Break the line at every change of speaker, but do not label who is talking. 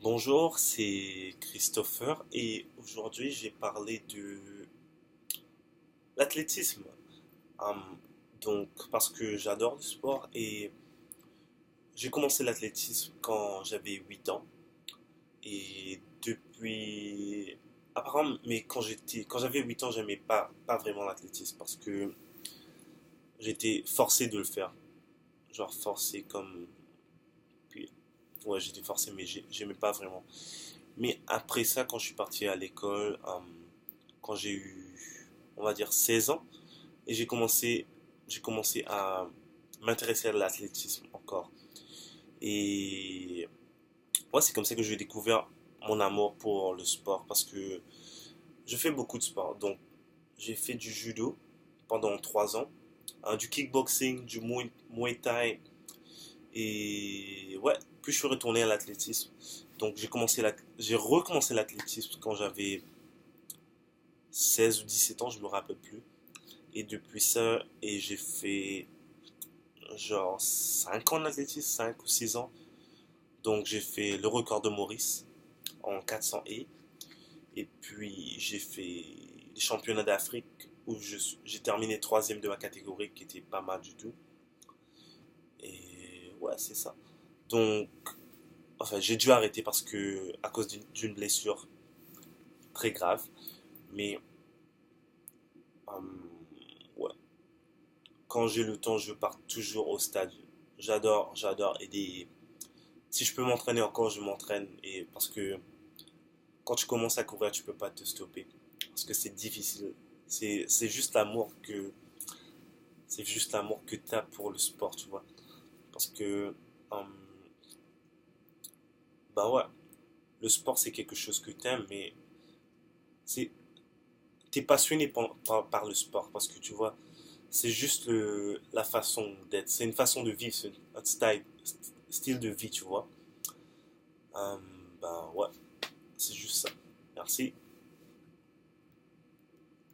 Bonjour, c'est Christopher et aujourd'hui j'ai parlé de l'athlétisme. Hum, donc parce que j'adore le sport et j'ai commencé l'athlétisme quand j'avais 8 ans et depuis apparemment mais quand j'avais 8 ans, j'aimais pas vraiment l'athlétisme parce que j'étais forcé de le faire. Genre forcé comme puis ouais, j'étais forcé mais j'aimais pas vraiment. Mais après ça, quand je suis parti à l'école, quand j'ai eu, on va dire, 16 ans, et j'ai commencé à m'intéresser à l'athlétisme encore. Et ouais, c'est comme ça que j'ai découvert mon amour pour le sport, parce que je fais beaucoup de sport. Donc, j'ai fait du judo pendant 3 ans, du kickboxing, du muay thai, et ouais, puis je suis retourné à l'athlétisme. Donc, j'ai recommencé l'athlétisme quand j'avais 16 ou 17 ans, je me rappelle plus. Et depuis ça, et j'ai fait genre 5 ans d'athlétisme, 5 ou 6 ans. Donc j'ai fait le record de Maurice en 400 et puis j'ai fait les championnats d'Afrique où j'ai terminé troisième de ma catégorie qui était pas mal du tout. Et ouais, c'est ça. Donc, enfin, j'ai dû arrêter parce que à cause d'une blessure très grave. Mais ouais, quand j'ai le temps, je pars toujours au stade. J'adore aider. Si je peux m'entraîner encore, je m'entraîne. Et parce que quand tu commences à courir, tu peux pas te stopper. Parce que c'est difficile. C'est juste l'amour que c'est juste l'amour que tu as pour le sport, tu vois. Parce que hum, bah ouais, le sport c'est quelque chose que tu aimes, mais c'est t'es passionné par le sport parce que tu vois, c'est juste la façon d'être. C'est une façon de vivre, c'est un style de vie, tu vois. Bah ouais, c'est juste ça. Merci.